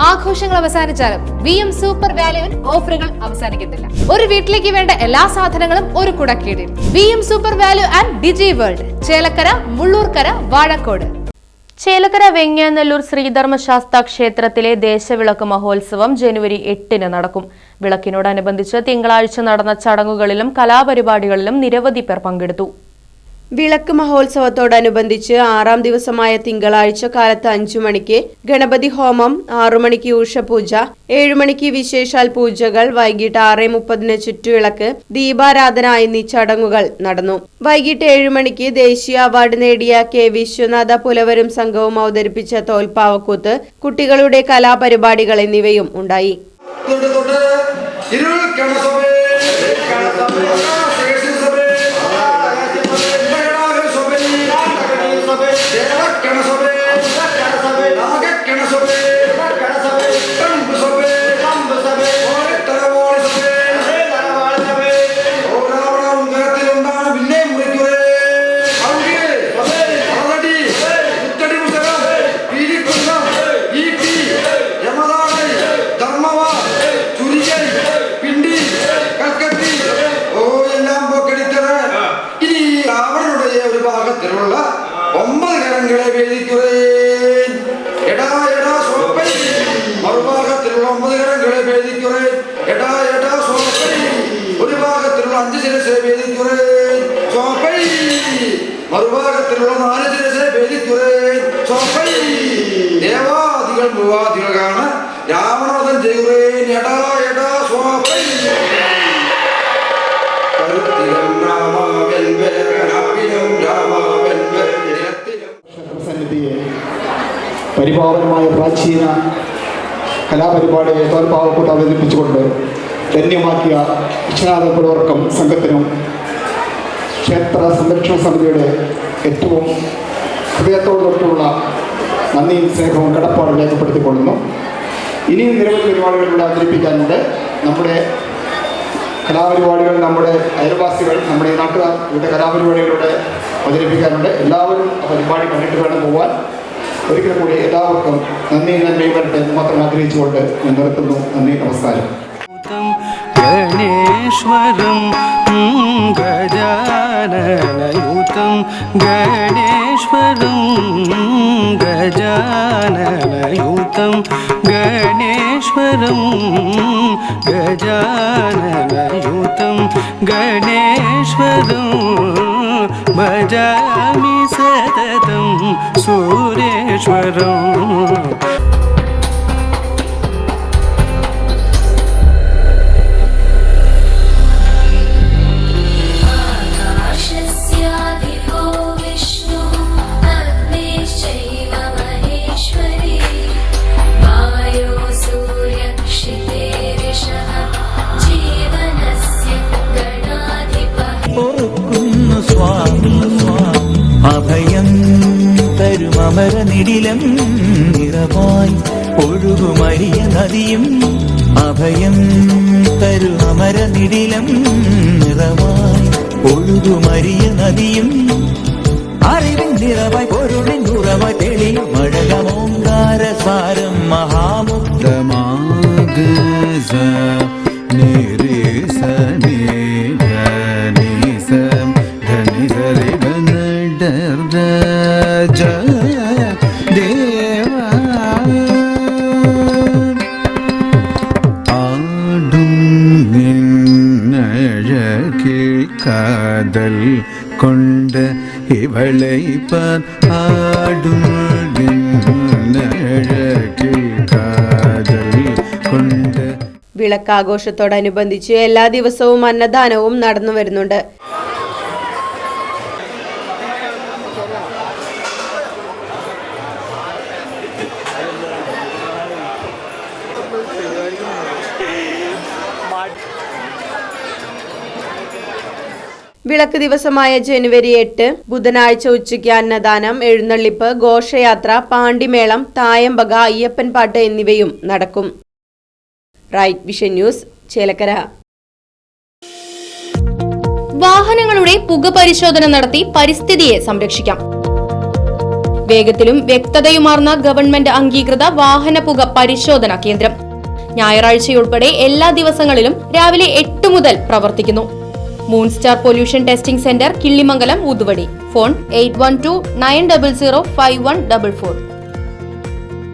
ആഘോഷങ്ങൾ അവസാനിച്ചാലും VM super വാല്യുവിൽ ഓഫറുകൾ അവസാനിക്കുന്നില്ല. ഒരു വീട്ടിലേക്ക് വേണ്ട എല്ലാ സാധനങ്ങളും ഒരു കുടക്കീഴിൽ. VM Super Value and Digi World, Chelakkara, Mullurkara, Vazhakkode. Chelakkara Venganallur Sreedharmasastha ക്ഷേത്രത്തിലെ ദേശവിളക്ക് മഹോത്സവം ജനുവരി 8-ന് നടക്കും. വിളക്കിനോടനുബന്ധിച്ച് തിങ്കളാഴ്ച നടന്ന ചടങ്ങുകളിലും കലാപരിപാടികളിലും നിരവധി പേർ പങ്കെടുത്തു. വിളക്ക് മഹോത്സവത്തോടനുബന്ധിച്ച് 6-ാം ദിവസമായ തിങ്കളാഴ്ച കാലത്ത് 5 മണിക്ക് ഗണപതി ഹോമം, 6 മണിക്ക് ഉഷപൂജ, 7 മണിക്ക് വിശേഷാൽ പൂജകൾ, വൈകിട്ട് 6:30 ചുറ്റുവിളക്ക്, ദീപാരാധന എന്നീ ചടങ്ങുകൾ നടന്നു. വൈകിട്ട് 7 മണിക്ക് ദേശീയ അവാർഡ് നേടിയ കെ വിശ്വനാഥ പുലവരും സംഘവും അവതരിപ്പിച്ച തോൽപ്പാവക്കൂത്ത്, കുട്ടികളുടെ കലാപരിപാടികൾ എന്നിവയും ഉണ്ടായി. ദേവാദികൾ മൂവാദികളാണ് രാവണവധം ചെയ്യുകയും പരിപാവനമായ പ്രാചീന കലാപരിപാടിയെ തോൽപ്പാവക്കൂത്ത് അവതരിപ്പിച്ചുകൊണ്ട് ധന്യമാക്കിയ വിശ്വനാഥപുരവർക്കും സംഘത്തിനും ക്ഷേത്ര സംരക്ഷണ സമിതിയുടെ ഏറ്റവും ഹൃദയത്തോടുള്ള നന്ദിയും സ്നേഹവും കടപ്പാടും രേഖപ്പെടുത്തിക്കൊള്ളുന്നു. ഇനിയും നിരവധി പരിപാടികളിലൂടെ അവതരിപ്പിക്കാനുണ്ട്. നമ്മുടെ കലാപരിപാടികൾ നമ്മുടെ അയൽവാസികൾ, നമ്മുടെ നാട്ടുകാർ ഇവിടുത്തെ കലാപരിപാടികളിലൂടെ അവതരിപ്പിക്കാനുണ്ട്. എല്ലാവരും ആ പരിപാടി കണ്ടിട്ട് വേണം പോകാൻ. ഒരിക്കൽ കൂടി എല്ലാവർക്കും നന്ദിയും നന്മയും വരട്ടെ എന്ന് മാത്രം ആഗ്രഹിച്ചുകൊണ്ട് ഞാൻ നിർത്തുന്നു. നന്ദി, നമസ്കാരം. ഗണേശ്വരം ഗജാനനയൂതം ഗണേശ്വരം ഗജാനനയൂതം ഗണേശ്വരം ഗജാനനയൂതം ഗണേശ്വരം ഭജാമി സതതം സുരേശ്വരം. അഭയം തരുമരനിടിലം നിറവായി ഒഴുകുമരിയ നദിയും, അഭയം തരുമരനിടിലം നിറവായി ഒഴുകുമരിയ നദിയും, അറിവിൻ നിറവായി പൊരുളിൻ ഉറവായി തെളിയും മഴകമോങ്കാരസാരം മഹാമുക്തമാക കാതൽ കൊണ്ട് ഇവളെ ആടും കാതൽ കൊണ്ട്. വിളക്കാഘോഷത്തോടനുബന്ധിച്ച് എല്ലാ ദിവസവും അന്നദാനവും നടന്നു വരുന്നുണ്ട്. വിളക്ക് ദിവസമായ ജനുവരി 8 ബുധനാഴ്ച ഉച്ചയ്ക്ക് അന്നദാനം, എഴുന്നള്ളിപ്പ്, ഘോഷയാത്ര, പാണ്ടിമേളം, തായമ്പക, അയ്യപ്പൻ പാട്ട് എന്നിവയും നടക്കും. Right Vision News, Chelakkara. വാഹനങ്ങളുടെ പുക പരിശോധന നടത്തി പരിസ്ഥിതിയെ സംരക്ഷിക്കാം. വേഗത്തിലും വ്യക്തതയുമാർന്ന ഗവൺമെന്റ് അംഗീകൃത വാഹന പുക പരിശോധനാ കേന്ദ്രം ഞായറാഴ്ചയുൾപ്പെടെ എല്ലാ ദിവസങ്ങളിലും രാവിലെ 8 മുതൽ പ്രവർത്തിക്കുന്നു. Moon star pollution testing center, Killimangalam, Uthuvadi. Phone 8129005144.